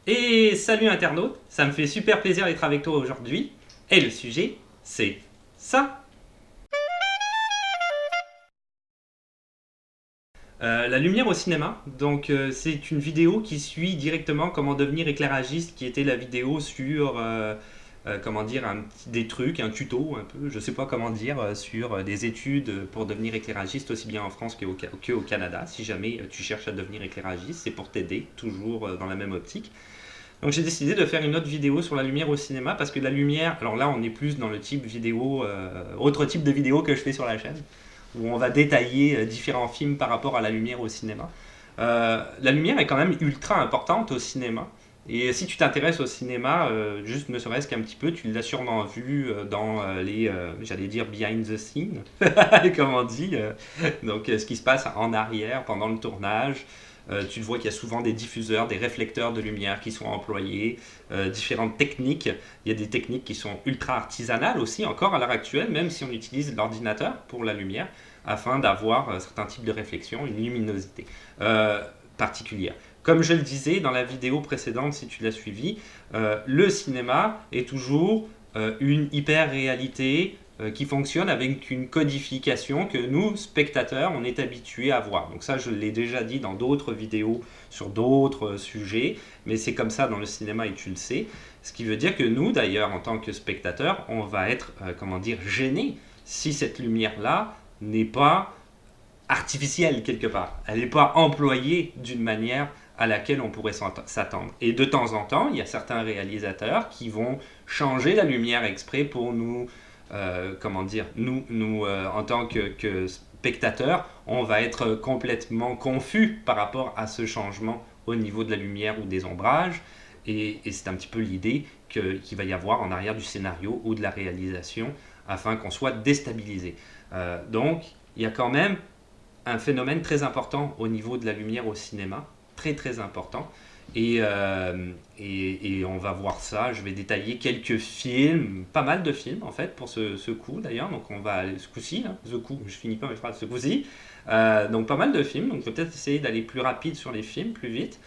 Et salut internaute, ça me fait super plaisir d'être avec toi aujourd'hui. Et le sujet, c'est ça. La lumière au cinéma. Donc c'est une vidéo qui suit directement comment devenir éclairagiste, qui était la vidéo sur comment dire des trucs, un tuto un peu, je sais pas comment dire, sur des études pour devenir éclairagiste aussi bien en France qu'au Canada. Si jamais tu cherches à devenir éclairagiste, c'est pour t'aider, toujours dans la même optique. Donc j'ai décidé de faire une autre vidéo sur la lumière au cinéma parce que la lumière, alors là on est plus dans le type vidéo, autre type de vidéo que je fais sur la chaîne, où on va détailler différents films par rapport à la lumière au cinéma. La lumière est quand même ultra importante au cinéma. Et si tu t'intéresses au cinéma, juste ne serait-ce qu'un petit peu, tu l'as sûrement vu dans j'allais dire behind the scene, comme on dit, donc ce qui se passe en arrière pendant le tournage. Tu vois qu'il y a souvent des diffuseurs, des réflecteurs de lumière qui sont employés, différentes techniques. Il y a des techniques qui sont ultra artisanales aussi, encore à l'heure actuelle, même si on utilise l'ordinateur pour la lumière, afin d'avoir certains types de réflexion, une luminosité particulière. Comme je le disais dans la vidéo précédente, si tu l'as suivi, le cinéma est toujours une hyper-réalité qui fonctionne avec une codification que nous, spectateurs, on est habitués à voir. Donc ça, je l'ai déjà dit dans d'autres vidéos sur d'autres sujets, mais c'est comme ça dans le cinéma et tu le sais. Ce qui veut dire que nous, d'ailleurs, en tant que spectateurs, on va être, comment dire, gênés si cette lumière-là n'est pas artificielle quelque part. Elle n'est pas employée d'une manière à laquelle on pourrait s'attendre. Et de temps en temps, il y a certains réalisateurs qui vont changer la lumière exprès pour nous, comment dire, en tant que spectateurs, on va être complètement confus par rapport à ce changement au niveau de la lumière ou des ombrages. Et c'est un petit peu l'idée qu'il va y avoir en arrière du scénario ou de la réalisation afin qu'on soit déstabilisé. Donc, il y a quand même un phénomène très important au niveau de la lumière au cinéma, très très important. Et on va voir ça. Je vais détailler quelques films, pas mal de films en fait pour ce coup d'ailleurs. Donc on va aller ce coup-ci, hein, ce coup, je finis pas mes phrases, ce coup-ci. Donc pas mal de films. Donc je vais peut-être essayer d'aller plus rapide sur les films, plus vite,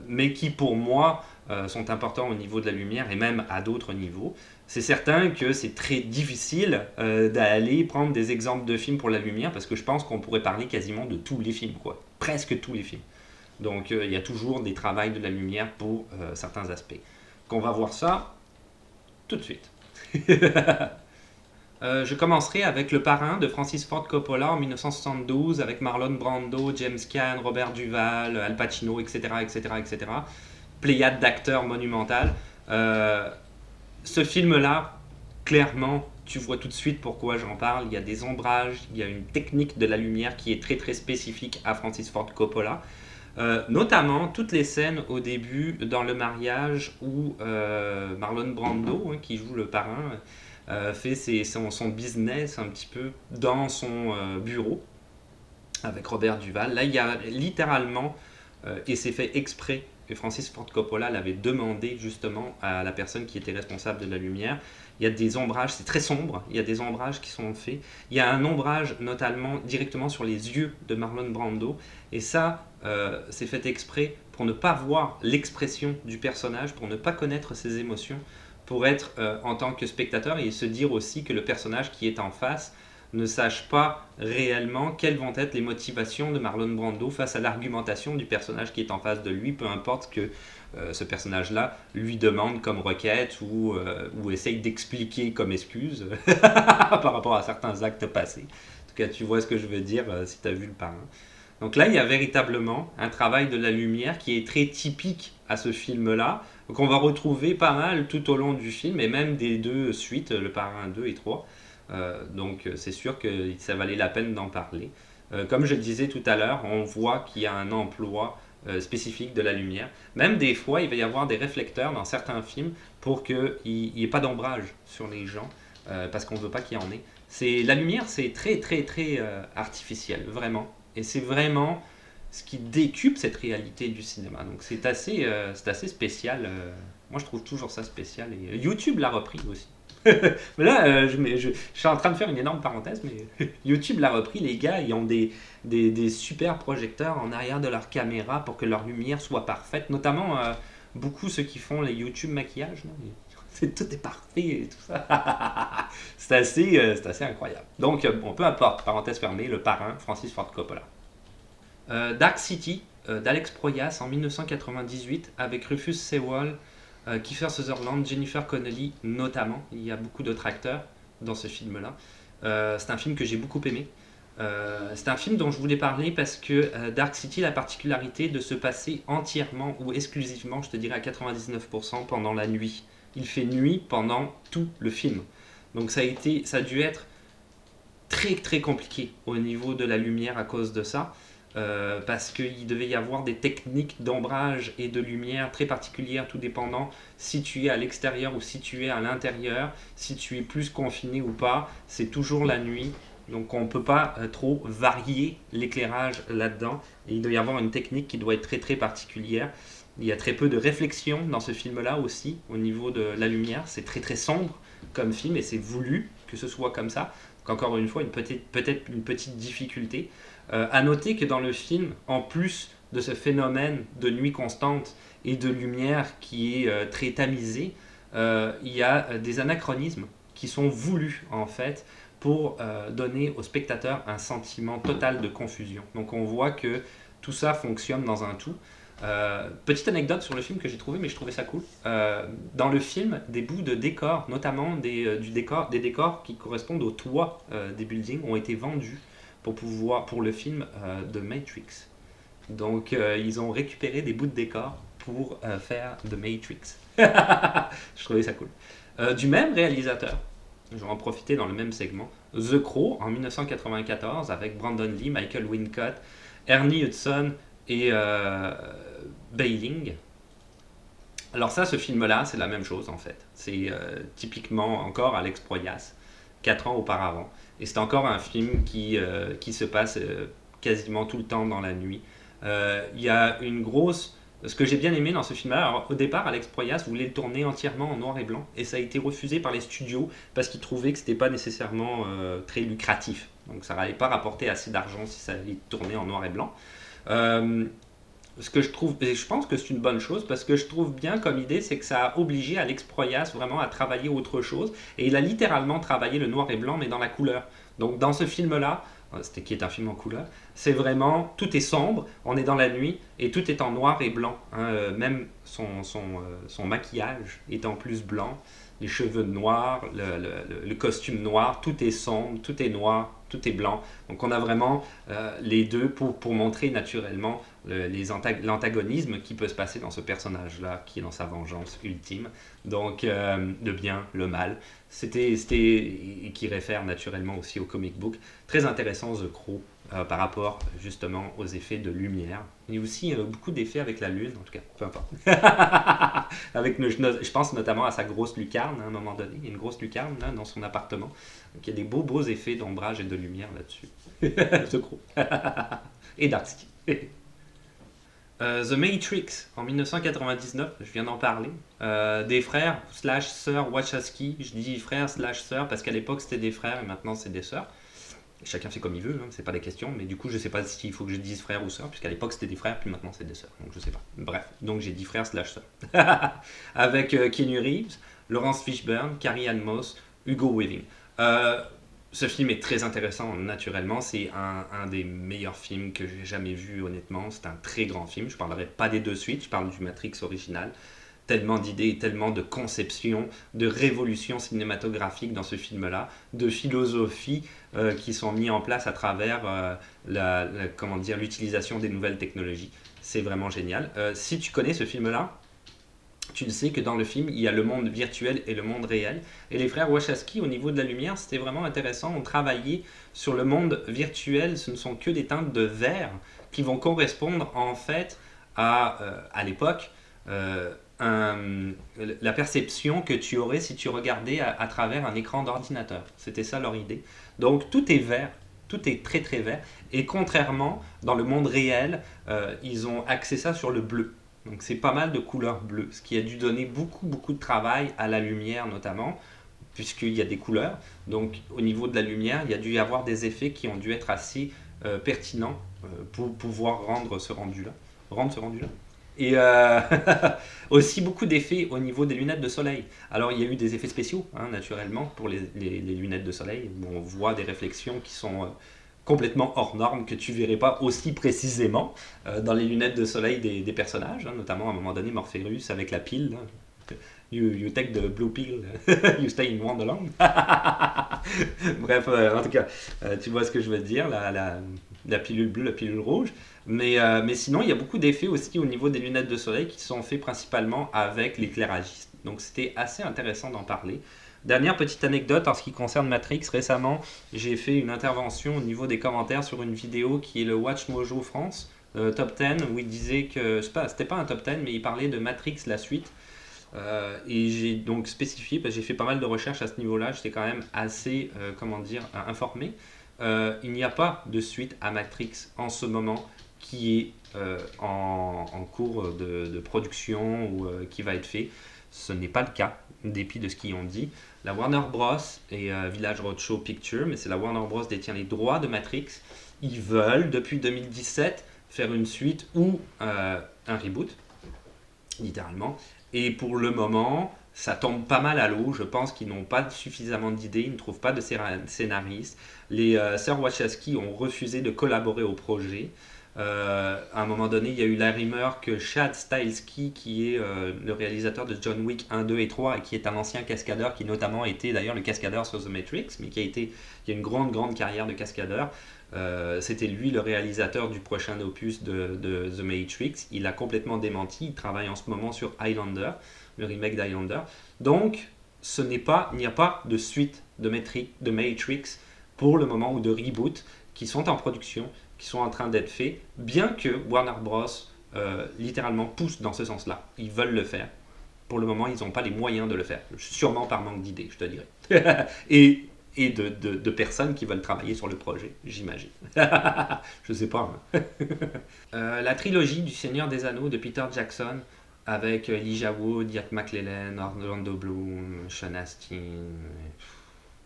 mais qui pour moi sont importants au niveau de la lumière et même à d'autres niveaux. C'est certain que c'est très difficile d'aller prendre des exemples de films pour la lumière parce que je pense qu'on pourrait parler quasiment de tous les films, quoi. Presque tous les films. Donc il y a toujours des travails de la lumière pour certains aspects. Qu'on va voir ça tout de suite. Je commencerai avec Le Parrain de Francis Ford Coppola en 1972 avec Marlon Brando, James Caan, Robert Duvall, Al Pacino, etc. etc., etc. Pléiade d'acteurs monumentale. Ce film-là, clairement, tu vois tout de suite pourquoi j'en parle. Il y a des ombrages, il y a une technique de la lumière qui est très très spécifique à Francis Ford Coppola. Notamment toutes les scènes au début dans le mariage où Marlon Brando, hein, qui joue le parrain, fait son business un petit peu dans son bureau avec Robert Duval. Là, il y a littéralement, et c'est fait exprès, que Francis Ford Coppola l'avait demandé justement à la personne qui était responsable de la lumière. Il y a des ombrages, c'est très sombre, il y a des ombrages qui sont faits. Il y a un ombrage notamment directement sur les yeux de Marlon Brando. Et ça, c'est fait exprès pour ne pas voir l'expression du personnage, pour ne pas connaître ses émotions, pour être en tant que spectateur et se dire aussi que le personnage qui est en face ne sache pas réellement quelles vont être les motivations de Marlon Brando face à l'argumentation du personnage qui est en face de lui, peu importe que ce personnage-là lui demande comme requête ou essaye d'expliquer comme excuse par rapport à certains actes passés. En tout cas, tu vois ce que je veux dire si tu as vu Le Parrain. Donc là, il y a véritablement un travail de la lumière qui est très typique à ce film-là, qu'on va retrouver pas mal tout au long du film, et même des deux suites, Le Parrain 2 et 3. Donc c'est sûr que ça valait la peine d'en parler. Comme je le disais tout à l'heure, on voit qu'il y a un emploi spécifique de la lumière. Même des fois, il va y avoir des réflecteurs dans certains films pour qu'il n'y ait pas d'ombrage sur les gens, parce qu'on ne veut pas qu'il y en ait. La lumière, c'est très très très artificiel, vraiment. Et c'est vraiment ce qui décupe cette réalité du cinéma. Donc c'est assez spécial. Moi, je trouve toujours ça spécial. Et YouTube l'a repris aussi. Mais là, je suis en train de faire une énorme parenthèse, mais YouTube l'a repris. Les gars, ils ont des super projecteurs en arrière de leur caméra pour que leur lumière soit parfaite. Notamment beaucoup ceux qui font les YouTube maquillage. Là, tout est parfait et tout ça. C'est assez incroyable. Donc, bon, peu importe, parenthèse fermée, le parrain, Francis Ford Coppola. Dark City, d'Alex Proyas en 1998, avec Rufus Sewell, Kiefer Sutherland, Jennifer Connelly notamment. Il y a beaucoup d'autres acteurs dans ce film-là. C'est un film que j'ai beaucoup aimé. C'est un film dont je voulais parler parce que Dark City a la particularité de se passer entièrement ou exclusivement, je te dirais à 99%, pendant la nuit. Il fait nuit pendant tout le film. Donc ça a dû être très très compliqué au niveau de la lumière à cause de ça. Parce qu'il devait y avoir des techniques d'ombrage et de lumière très particulières, tout dépendant si tu es à l'extérieur ou si tu es à l'intérieur, si tu es plus confiné ou pas, c'est toujours la nuit. Donc on ne peut pas trop varier l'éclairage là-dedans. Et il doit y avoir une technique qui doit être très très particulière. Il y a très peu de réflexion dans ce film-là aussi, au niveau de la lumière. C'est très très sombre comme film et c'est voulu que ce soit comme ça. Donc encore une fois, peut-être une petite difficulté. À noter que dans le film, en plus de ce phénomène de nuit constante et de lumière qui est très tamisée, il y a des anachronismes qui sont voulus en fait pour donner au spectateur un sentiment total de confusion. Donc on voit que tout ça fonctionne dans un tout. Petite anecdote sur le film que j'ai trouvé, mais je trouvais ça cool. Dans le film, des bouts de décors, notamment des décors qui correspondent au toit des buildings, ont été vendus pour le film de Matrix. Donc ils ont récupéré des bouts de décors pour faire The Matrix. Je trouvais ça cool. Du même réalisateur, je vais en profiter dans le même segment, The Crow en 1994 avec Brandon Lee, Michael Wincott, Ernie Hudson et Bailing. Alors ça, ce film-là, c'est la même chose en fait. C'est typiquement encore Alex Proyas, 4 ans auparavant. Et c'est encore un film qui se passe quasiment tout le temps dans la nuit. Il y a une grosse... Ce que j'ai bien aimé dans ce film-là, alors, au départ, Alex Proyas voulait le tourner entièrement en noir et blanc. Et ça a été refusé par les studios parce qu'ils trouvaient que ce n'était pas nécessairement très lucratif. Donc ça n'allait pas rapporter assez d'argent si ça allait tourner en noir et blanc. Ce que je trouve, et je pense que c'est une bonne chose, parce que je trouve bien comme idée, c'est que ça a obligé Alex Proyas vraiment à travailler autre chose, et il a littéralement travaillé le noir et blanc, mais dans la couleur. Donc dans ce film-là, qui est un film en couleur, c'est vraiment, tout est sombre, on est dans la nuit, et tout est en noir et blanc. Hein, même son maquillage est en plus blanc, les cheveux noirs, le costume noir, tout est sombre, tout est noir, tout est blanc. Donc on a vraiment les deux pour montrer naturellement l'antagonisme qui peut se passer dans ce personnage-là, qui est dans sa vengeance ultime. Donc le bien, le mal. Et qui réfère naturellement aussi au comic book. Très intéressant The Crow par rapport justement aux effets de lumière. Il y a aussi beaucoup d'effets avec la lune, en tout cas, peu importe. Je pense notamment à sa grosse lucarne à un moment donné. Il y a une grosse lucarne là, dans son appartement. Donc il y a des beaux effets d'ombrage et de lumière là-dessus. The Crow. Et Dark City. The Matrix en 1999, je viens d'en parler, des frères / sœurs Wachowski. Je dis frères / sœurs parce qu'à l'époque c'était des frères et maintenant c'est des sœurs. Chacun fait comme il veut, hein, c'est pas des questions, mais du coup je sais pas s'il faut que je dise frère ou sœur, puisqu'à l'époque c'était des frères, puis maintenant c'est des sœurs, donc je sais pas. Bref, donc j'ai dit frère / sœur. Avec Keanu Reeves, Laurence Fishburne, Carrie-Anne Moss, Hugo Weaving. Ce film est très intéressant, naturellement, c'est un des meilleurs films que j'ai jamais vu, honnêtement. C'est un très grand film, je parlerai pas des deux suites, je parle du Matrix original. Tellement d'idées, tellement de conceptions, de révolutions cinématographiques dans ce film-là, de philosophies qui sont mises en place à travers l'utilisation des nouvelles technologies. C'est vraiment génial. Si tu connais ce film-là, tu le sais que dans le film, il y a le monde virtuel et le monde réel. Et les frères Wachowski, au niveau de la lumière, c'était vraiment intéressant. On travaillait sur le monde virtuel. Ce ne sont que des teintes de vert qui vont correspondre en fait à l'époque la perception que tu aurais si tu regardais à travers un écran d'ordinateur. C'était ça leur idée. Donc tout est vert. Tout est très très vert. Et contrairement, dans le monde réel, ils ont axé ça sur le bleu. Donc c'est pas mal de couleurs bleues, ce qui a dû donner beaucoup de travail à la lumière notamment, puisqu'il y a des couleurs. Donc au niveau de la lumière, il y a dû y avoir des effets qui ont dû être assez pertinents pour pouvoir rendre ce rendu-là. Et aussi beaucoup d'effets au niveau des lunettes de soleil. Alors il y a eu des effets spéciaux, hein, naturellement, pour les lunettes de soleil, où on voit des réflexions qui sont complètement hors normes, que tu verrais pas aussi précisément dans les lunettes de soleil des personnages, hein, notamment à un moment donné Morpheus avec la pile. Hein. You take the blue pill, you stay in Wonderland. Bref, en tout cas, tu vois ce que je veux dire, la pilule bleue, la pilule rouge. Mais sinon, il y a beaucoup d'effets aussi au niveau des lunettes de soleil qui sont faits principalement avec l'éclairagiste. Donc c'était assez intéressant d'en parler. Dernière petite anecdote en ce qui concerne Matrix, récemment j'ai fait une intervention au niveau des commentaires sur une vidéo qui est le Watch Mojo France, Top 10, où il disait que, c'était pas un Top 10, mais il parlait de Matrix la suite. Et j'ai donc spécifié, parce que j'ai fait pas mal de recherches à ce niveau-là, j'étais quand même assez, comment dire, informé. Il n'y a pas de suite à Matrix en ce moment qui est en cours de production ou qui va être fait. Ce n'est pas le cas, en dépit de ce qu'ils ont dit. La Warner Bros. Et Village Roadshow Pictures, mais c'est la Warner Bros. Détient les droits de Matrix. Ils veulent, depuis 2017, faire une suite ou un reboot, littéralement. Et pour le moment, ça tombe pas mal à l'eau. Je pense qu'ils n'ont pas suffisamment d'idées, ils ne trouvent pas de scénaristes. Les sœurs Wachowski ont refusé de collaborer au projet. À un moment donné, il y a eu la rumeur que Chad Stahelski, qui est le réalisateur de John Wick 1, 2 et 3, et qui est un ancien cascadeur, qui notamment était d'ailleurs le cascadeur sur The Matrix, mais qui a une grande carrière de cascadeur. C'était lui le réalisateur du prochain opus de The Matrix. Il a complètement démenti. Il travaille en ce moment sur Highlander, le remake d'Highlander. Donc, il n'y a pas de suite de Matrix pour le moment, ou de reboot, qui sont en production, qui sont en train d'être faits, bien que Warner Bros. Littéralement pousse dans ce sens-là. Ils veulent le faire. Pour le moment, ils n'ont pas les moyens de le faire. Sûrement par manque d'idées, je te dirais. et de personnes qui veulent travailler sur le projet, j'imagine. Je sais pas. Hein. La trilogie du Seigneur des Anneaux de Peter Jackson, avec Elijah Wood, Ian McKellen, Orlando Bloom, Sean Astin.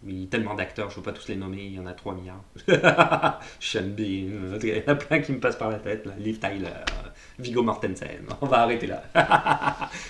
Il y a tellement d'acteurs, je ne veux pas tous les nommer, il y en a 3 milliards. Sean Bean, il y en a plein qui me passent par la tête. Là. Liv Tyler, Viggo Mortensen, on va arrêter là.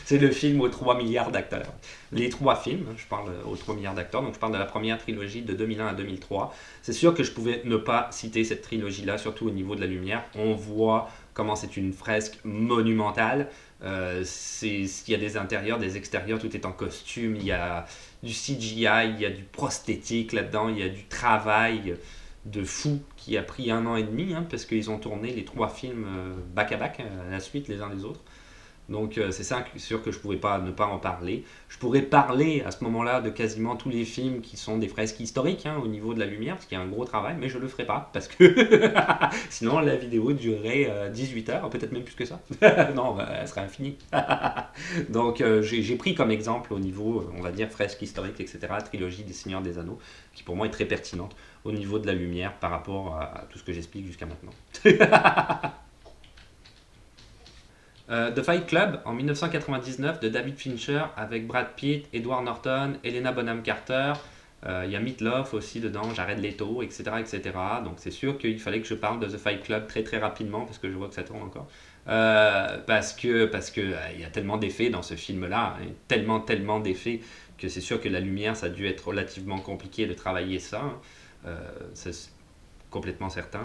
C'est le film aux 3 milliards d'acteurs. Les 3 films, je parle aux 3 milliards d'acteurs, donc je parle de la première trilogie de 2001 à 2003. C'est sûr que je pouvais ne pas citer cette trilogie-là, surtout au niveau de la lumière. On voit comment c'est une fresque monumentale. Il y a des intérieurs, des extérieurs, tout est en costume, il y a du CGI, il y a du prosthétique là-dedans, il y a du travail de fou qui a pris 1 an et demi, hein, parce qu'ils ont tourné les 3 films back-à-back, à la suite les uns les autres. Donc c'est sûr que je ne pouvais pas ne pas en parler. Je pourrais parler à ce moment-là de quasiment tous les films qui sont des fresques historiques, hein, au niveau de la lumière, parce qu'il y a un gros travail, mais je ne le ferai pas, parce que sinon la vidéo durerait 18 heures, peut-être même plus que ça. Non, elle serait infinie. Donc j'ai pris comme exemple au niveau, on va dire, fresque historique, etc., trilogie des Seigneurs des Anneaux, qui pour moi est très pertinente au niveau de la lumière par rapport à tout ce que j'explique jusqu'à maintenant. The Fight Club en 1999 de David Fincher avec Brad Pitt, Edward Norton, Helena Bonham Carter. Il y a Meatloaf aussi dedans, Jared Leto, etc., etc. Donc c'est sûr qu'il fallait que je parle de The Fight Club très rapidement parce que je vois que ça tourne encore. Parce que il y a tellement d'effets dans ce film-là, hein, tellement d'effets que c'est sûr que la lumière, ça a dû être relativement compliqué de travailler ça. C'est complètement certain.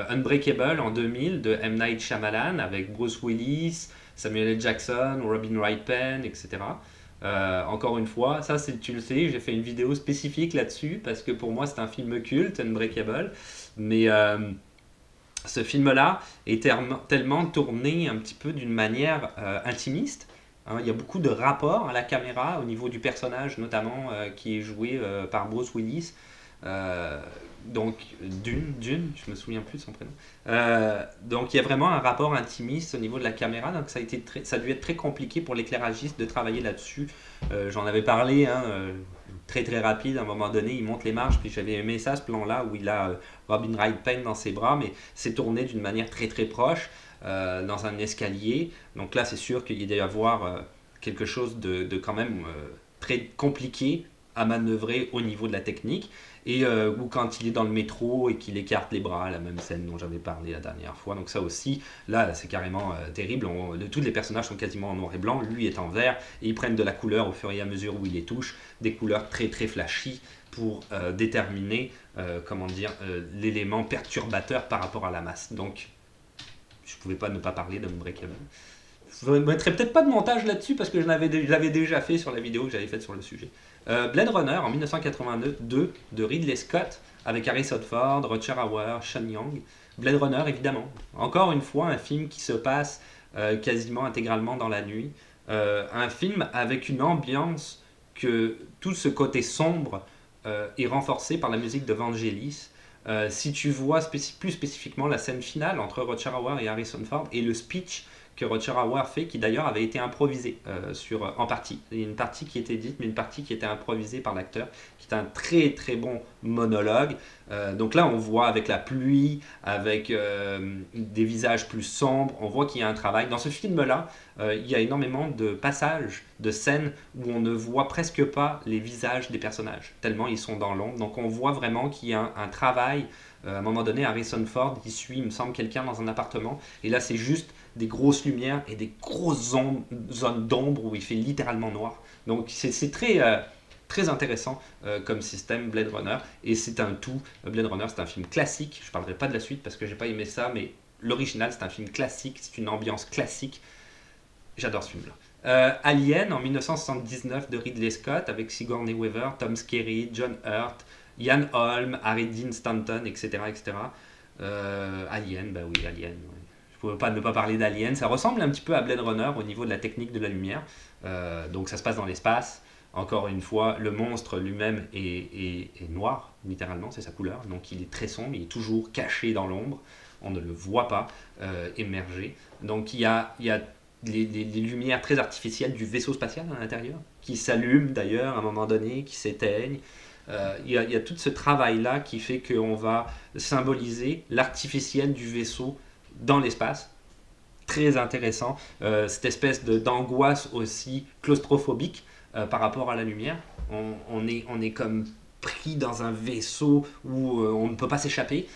Unbreakable en 2000 de M. Night Shyamalan avec Bruce Willis, Samuel L. Jackson, Robin Wright Penn, etc. Encore une fois, ça tu le sais, j'ai fait une vidéo spécifique là-dessus parce que pour moi c'est un film culte, Unbreakable. Mais ce film-là est tellement tourné un petit peu d'une manière intimiste. Hein, il y a beaucoup de rapports à la caméra au niveau du personnage notamment qui est joué par Bruce Willis. Donc Dune, je me souviens plus de son prénom. Donc il y a vraiment un rapport intimiste au niveau de la caméra, donc ça a dû être très compliqué pour l'éclairagiste de travailler là-dessus. J'en avais parlé, hein, très rapide, à un moment donné il monte les marches, puis j'avais aimé ça, ce plan-là où il a Robin Wright Penn dans ses bras, mais c'est tourné d'une manière très proche, dans un escalier. Donc là c'est sûr qu'il doit y avoir quelque chose de quand même très compliqué à manœuvrer au niveau de la technique, et ou quand il est dans le métro et qu'il écarte les bras, la même scène dont j'avais parlé la dernière fois. Donc ça aussi, là c'est carrément terrible. Tous les personnages sont quasiment en noir et blanc, lui est en vert, et ils prennent de la couleur au fur et à mesure où il les touche, des couleurs très très flashy pour déterminer l'élément perturbateur par rapport à la masse. Donc je ne pouvais pas ne pas parler d'Unbreakable. Je ne mettrai peut-être pas de montage là-dessus parce que je l'avais déjà fait sur la vidéo que j'avais faite sur le sujet. Blade Runner en 1982 de Ridley Scott avec Harrison Ford, Rutger Hauer, Sean Young. Blade Runner évidemment. Encore une fois un film qui se passe quasiment intégralement dans la nuit. Un film avec une ambiance que tout ce côté sombre est renforcé par la musique de Vangelis. Si tu vois plus spécifiquement la scène finale entre Rutger Hauer et Harrison Ford et le speech que Rutger Hauer fait, qui d'ailleurs avait été improvisé en partie. Il y a une partie qui était dite, mais une partie qui était improvisée par l'acteur, qui est un très très bon monologue. Donc là, on voit avec la pluie, avec des visages plus sombres, on voit qu'il y a un travail. Dans ce film-là, il y a énormément de passages, de scènes où on ne voit presque pas les visages des personnages, tellement ils sont dans l'ombre. Donc on voit vraiment qu'il y a un travail. À un moment donné, Harrison Ford, il suit, il me semble, quelqu'un dans un appartement, et là c'est juste des grosses lumières et des grosses zones d'ombre où il fait littéralement noir. Donc c'est très intéressant comme système Blade Runner, et c'est un tout. Blade Runner, c'est un film classique. Je ne parlerai pas de la suite parce que j'ai pas aimé ça, mais l'original, c'est un film classique, c'est une ambiance classique. J'adore ce film-là. Alien en 1979 de Ridley Scott avec Sigourney Weaver, Tom Skerritt, John Hurt, Ian Holm, Harry Dean Stanton, etc. etc. Alien, bah oui, Alien. Ouais. Je ne pouvais pas ne pas parler d'Alien. Ça ressemble un petit peu à Blade Runner au niveau de la technique de la lumière. Donc ça se passe dans l'espace. Encore une fois, le monstre lui-même est noir, littéralement, c'est sa couleur. Donc il est très sombre, il est toujours caché dans l'ombre. On ne le voit pas émerger. Donc il y a les lumières très artificielles du vaisseau spatial à l'intérieur, qui s'allument d'ailleurs à un moment donné, qui s'éteignent. Il y a tout ce travail-là qui fait qu'on va symboliser l'artificiel du vaisseau dans l'espace. Très intéressant. Cette espèce d'angoisse aussi claustrophobique par rapport à la lumière. On est comme pris dans un vaisseau où on ne peut pas s'échapper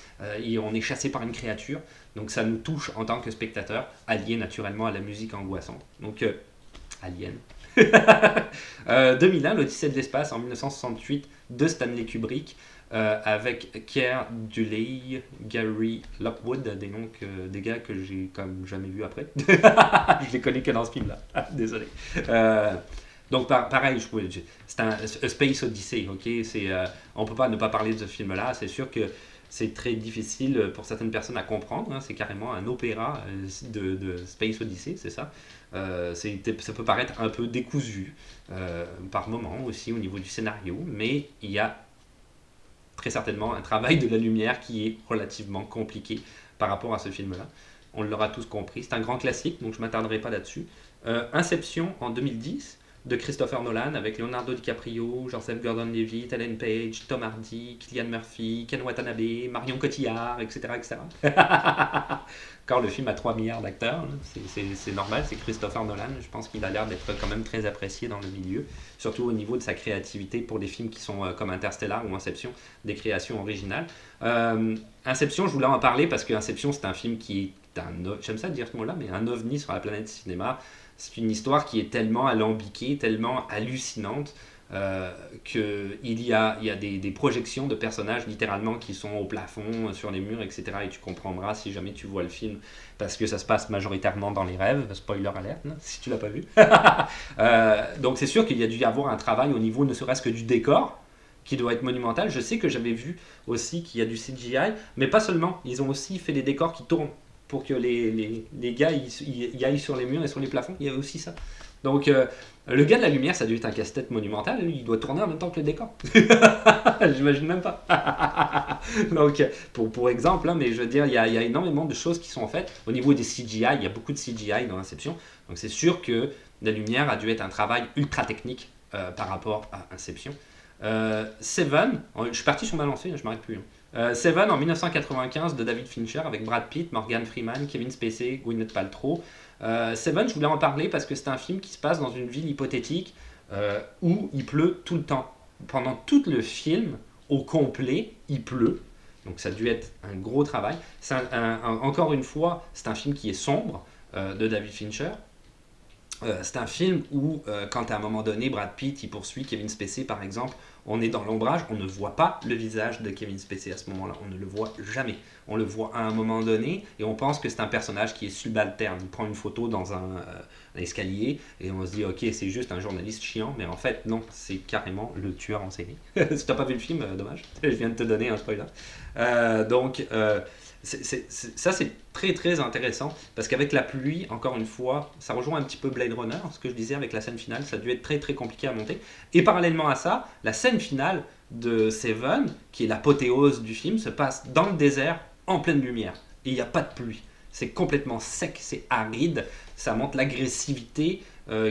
et on est chassé par une créature. Donc ça nous touche en tant que spectateur, allié naturellement à la musique angoissante. Donc Alien. 2001, l'Odyssée de l'espace en 1968 de Stanley Kubrick avec Keir Dullea, Gary Lockwood, des noms des gars que j'ai comme jamais vu après. Je les connais que dans ce film-là. Désolé. Donc pareil, c'est un Space Odyssey, ok. On peut pas ne pas parler de ce film-là. C'est sûr que c'est très difficile pour certaines personnes à comprendre. Hein. C'est carrément un opéra de Space Odyssey, c'est ça. Ça peut paraître un peu décousu par moments aussi au niveau du scénario, mais il y a très certainement un travail de la lumière qui est relativement compliqué par rapport à ce film-là. On l'aura tous compris. C'est un grand classique, donc je ne m'attarderai pas là-dessus. Inception en 2010 de Christopher Nolan avec Leonardo DiCaprio, Joseph Gordon-Levitt, Ellen Page, Tom Hardy, Cillian Murphy, Ken Watanabe, Marion Cotillard, etc. etc. Encore le film a 3 milliards d'acteurs, c'est normal, c'est Christopher Nolan, je pense qu'il a l'air d'être quand même très apprécié dans le milieu, surtout au niveau de sa créativité pour des films qui sont comme Interstellar ou Inception, des créations originales. Inception, je voulais en parler parce que Inception, c'est un film qui est j'aime ça dire ce mot-là, mais un ovni sur la planète cinéma. C'est une histoire qui est tellement alambiquée, tellement hallucinante qu'il y a des projections de personnages littéralement qui sont au plafond, sur les murs, etc. Et tu comprendras si jamais tu vois le film, parce que ça se passe majoritairement dans les rêves, spoiler alert, hein, si tu l'as pas vu. Donc c'est sûr qu'il y a dû y avoir un travail au niveau ne serait-ce que du décor, qui doit être monumental. Je sais que j'avais vu aussi qu'il y a du CGI, mais pas seulement, ils ont aussi fait des décors qui tournent, pour que les gars y aillent sur les murs et sur les plafonds, il y a aussi ça. Donc le gars de la lumière, ça a dû être un casse-tête monumental, lui, il doit tourner en même temps que le décor. J'imagine même pas. Donc pour exemple, hein, mais je veux dire, il y a énormément de choses qui sont faites. Au niveau des CGI, il y a beaucoup de CGI dans Inception, donc c'est sûr que la lumière a dû être un travail ultra technique par rapport à Inception. Seven, je suis parti sur ma lancée, je m'arrête plus. Seven en 1995 de David Fincher avec Brad Pitt, Morgan Freeman, Kevin Spacey, Gwyneth Paltrow. Seven, je voulais en parler parce que c'est un film qui se passe dans une ville hypothétique où il pleut tout le temps. pendant tout le film, au complet, il pleut. Donc ça a dû être un gros travail. Encore une fois, c'est un film qui est sombre de David Fincher. C'est un film où, quand à un moment donné, Brad Pitt il poursuit Kevin Spacey par exemple, on est dans l'ombrage, on ne voit pas le visage de Kevin Spacey à ce moment-là, on ne le voit jamais. On le voit à un moment donné et on pense que c'est un personnage qui est subalterne. Il prend une photo dans un escalier et on se dit ok c'est juste un journaliste chiant, mais en fait non, c'est carrément le tueur en série. Si t'as pas vu le film, dommage, je viens de te donner un spoiler. Donc ça c'est très très intéressant parce qu'avec la pluie, encore une fois, ça rejoint un petit peu Blade Runner, ce que je disais avec la scène finale, ça a dû être très très compliqué à monter. Et parallèlement à ça, la scène finale de Seven, qui est l'apothéose du film, se passe dans le désert en pleine lumière et il n'y a pas de pluie. C'est complètement sec, c'est aride, ça montre l'agressivité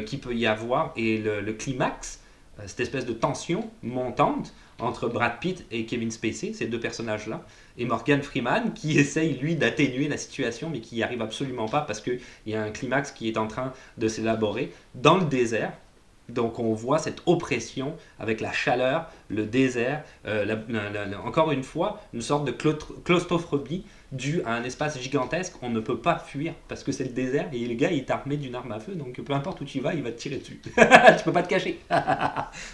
qu'il peut y avoir et le climax, cette espèce de tension montante entre Brad Pitt et Kevin Spacey, ces deux personnages-là, et Morgan Freeman qui essaye lui d'atténuer la situation mais qui n'y arrive absolument pas parce qu'il y a un climax qui est en train de s'élaborer dans le désert. Donc on voit cette oppression avec la chaleur, le désert, encore une fois, une sorte de claustrophobie due à un espace gigantesque. On ne peut pas fuir parce que c'est le désert et le gars il est armé d'une arme à feu, donc peu importe où tu vas, il va te tirer dessus. Tu peux pas te cacher.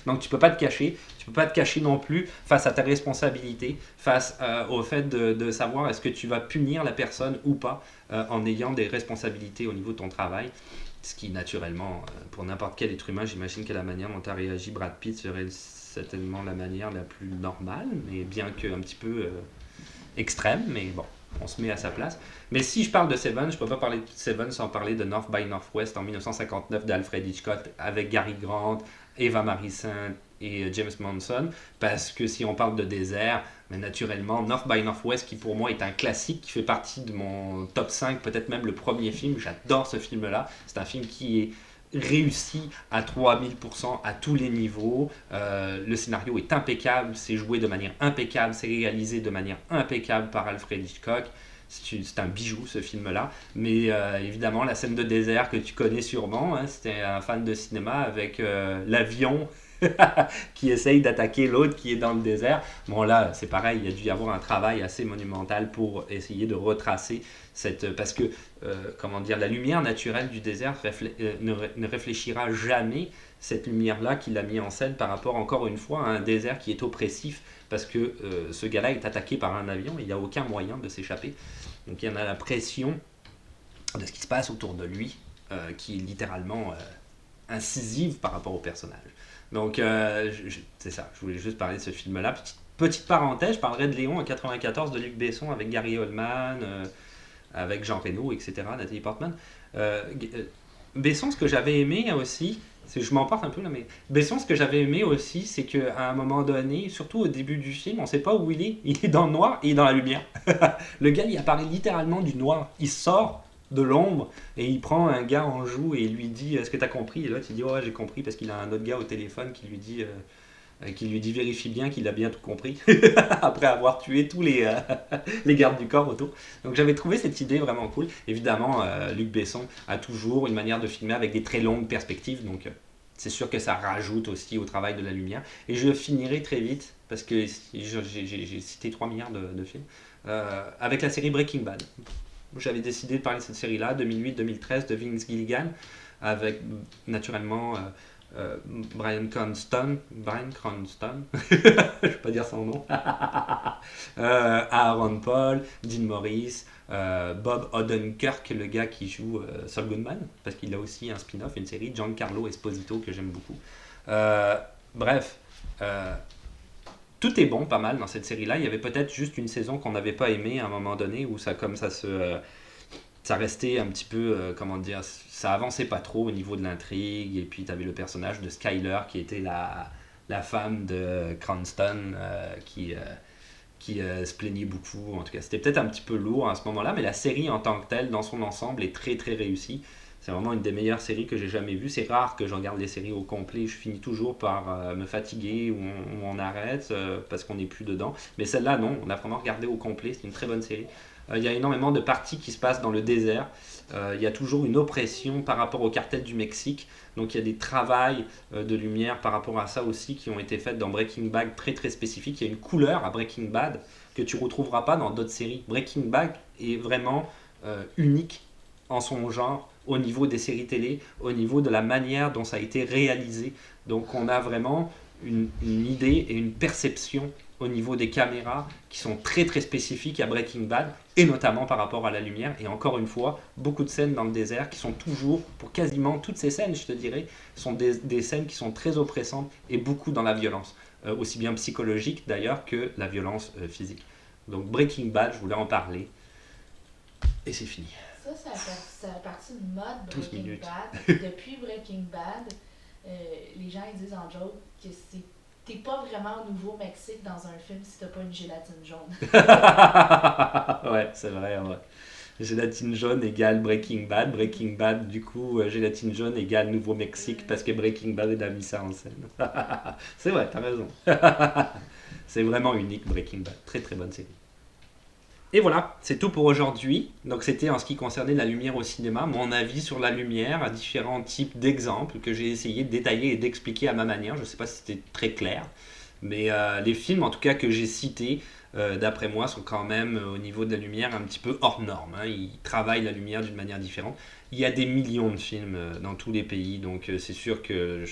Donc tu peux pas te cacher, tu peux pas te cacher non plus face à ta responsabilité, face au fait de savoir est-ce que tu vas punir la personne ou pas en ayant des responsabilités au niveau de ton travail. Ce qui, naturellement, pour n'importe quel être humain, j'imagine que la manière dont a réagi Brad Pitt serait certainement la manière la plus normale, mais bien qu'un petit peu extrême, mais bon, on se met à sa place. Mais si je parle de Seven, je ne peux pas parler de Seven sans parler de North by Northwest en 1959 d'Alfred Hitchcock avec Gary Grant, Eva Marie Saint et James Manson, parce que si on parle de désert, mais naturellement, North by Northwest, qui pour moi est un classique, qui fait partie de mon top 5, peut-être même le premier film, j'adore ce film-là, c'est un film qui est réussi à 3000% à tous les niveaux, le scénario est impeccable, c'est joué de manière impeccable, c'est réalisé de manière impeccable par Alfred Hitchcock. C'est un bijou ce film-là, mais évidemment la scène de désert que tu connais sûrement, hein, c'était un fan de cinéma avec l'avion qui essaye d'attaquer l'autre qui est dans le désert. Bon là c'est pareil, il y a dû y avoir un travail assez monumental pour essayer de retracer parce que comment dire, la lumière naturelle du désert ne réfléchira jamais cette lumière-là qu'il a mis en scène par rapport encore une fois à un désert qui est oppressif parce que ce gars-là est attaqué par un avion et il n'y a aucun moyen de s'échapper. Donc il y en a la pression de ce qui se passe autour de lui qui est littéralement incisive par rapport au personnage. Donc c'est ça, je voulais juste parler de ce film-là. Petite parenthèse, je parlerai de Léon en 94 de Luc Besson avec Gary Oldman, avec Jean Reno, etc., Nathalie Portman. Besson, ce que j'avais aimé aussi, je m'emporte un peu là, mais Besson, ce que j'avais aimé aussi, c'est qu'à un moment donné, surtout au début du film, on ne sait pas où il est dans le noir et il est dans la lumière. Le gars, il apparaît littéralement du noir, il sort de l'ombre et il prend un gars en joue et il lui dit est-ce que tu as compris, et l'autre il dit ouais j'ai compris parce qu'il a un autre gars au téléphone qui lui dit vérifie bien qu'il a bien tout compris après avoir tué tous les gardes du corps autour. Donc j'avais trouvé cette idée vraiment cool. Évidemment Luc Besson a toujours une manière de filmer avec des très longues perspectives, donc c'est sûr que ça rajoute aussi au travail de la lumière. Et je finirai très vite parce que j'ai cité 3 milliards de films avec la série Breaking Bad. J'avais décidé de parler de cette série-là, 2008-2013, de Vince Gilligan, avec naturellement Bryan Cranston, je ne vais pas dire son nom, Aaron Paul, Dean Morris, Bob Odenkirk, le gars qui joue Saul Goodman, parce qu'il a aussi un spin-off, une série, Giancarlo Esposito, que j'aime beaucoup. Bref, tout est bon, pas mal dans cette série-là. Il y avait peut-être juste une saison qu'on n'avait pas aimée à un moment donné, où ça restait un petit peu, comment dire, ça avançait pas trop au niveau de l'intrigue, et puis tu avais le personnage de Skyler qui était la femme de Cranston qui se plaignait beaucoup. En tout cas, c'était peut-être un petit peu lourd à ce moment-là, mais la série en tant que telle, dans son ensemble, est très très réussie. C'est vraiment une des meilleures séries que j'ai jamais vues. C'est rare que je regarde les séries au complet. Je finis toujours par me fatiguer ou on arrête parce qu'on n'est plus dedans. Mais celle-là, non, on a vraiment regardé au complet. C'est une très bonne série. Il y a énormément de parties qui se passent dans le désert. Il y a toujours une oppression par rapport au cartel du Mexique. Donc il y a des travails de lumière par rapport à ça aussi qui ont été faits dans Breaking Bad très très spécifiques. Il y a une couleur à Breaking Bad que tu ne retrouveras pas dans d'autres séries. Breaking Bad est vraiment unique en son genre au niveau des séries télé, au niveau de la manière dont ça a été réalisé. Donc on a vraiment une idée et une perception au niveau des caméras qui sont très très spécifiques à Breaking Bad et notamment par rapport à la lumière. Et encore une fois, beaucoup de scènes dans le désert qui sont toujours, pour quasiment toutes ces scènes, je te dirais, sont des scènes qui sont très oppressantes et beaucoup dans la violence, aussi bien psychologique d'ailleurs que la violence physique. Donc Breaking Bad, je voulais en parler et c'est fini. Ça a parti de mode 12 Breaking minutes. Bad. Depuis Breaking Bad, les gens ils disent en joke que t'es pas vraiment au Nouveau-Mexique dans un film si t'as pas une gélatine jaune. Ouais, c'est vrai, ouais. Gélatine jaune égale Breaking Bad. Breaking Bad, du coup, gélatine jaune égale Nouveau-Mexique parce que Breaking Bad a mis ça en scène. C'est vrai, t'as raison. C'est vraiment unique, Breaking Bad. Très très bonne série. Et voilà, c'est tout pour aujourd'hui. Donc c'était en ce qui concernait la lumière au cinéma, mon avis sur la lumière, à différents types d'exemples que j'ai essayé de détailler et d'expliquer à ma manière. Je ne sais pas si c'était très clair, mais les films en tout cas que j'ai cités, d'après moi, sont quand même au niveau de la lumière un petit peu hors norme. Hein. Ils travaillent la lumière d'une manière différente. Il y a des millions de films dans tous les pays, donc c'est sûr que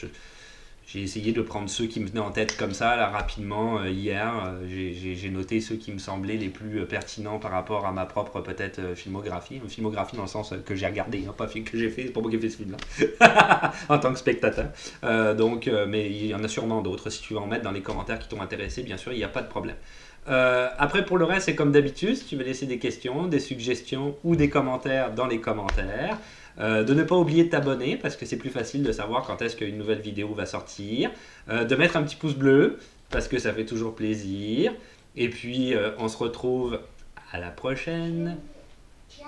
j'ai essayé de prendre ceux qui me venaient en tête comme ça, là, rapidement, hier. J'ai noté ceux qui me semblaient les plus pertinents par rapport à ma propre, peut-être, filmographie. Une filmographie dans le sens que j'ai regardé, hein, pas film que j'ai fait, c'est pas moi qui ai fait ce film-là, en tant que spectateur. Mais il y en a sûrement d'autres. Si tu veux en mettre dans les commentaires qui t'ont intéressé, bien sûr, il n'y a pas de problème. Après, pour le reste, c'est comme d'habitude. Si tu veux laisser des questions, des suggestions ou des commentaires dans les commentaires. De ne pas oublier de t'abonner parce que c'est plus facile de savoir quand est-ce qu'une nouvelle vidéo va sortir. De mettre un petit pouce bleu parce que ça fait toujours plaisir. Et puis, on se retrouve à la prochaine. Ciao,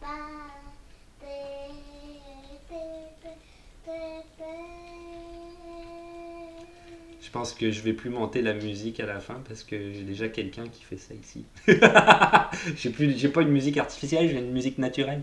bye. Je pense que je vais plus monter la musique à la fin parce que j'ai déjà quelqu'un qui fait ça ici. J'ai pas une musique artificielle, j'ai une musique naturelle.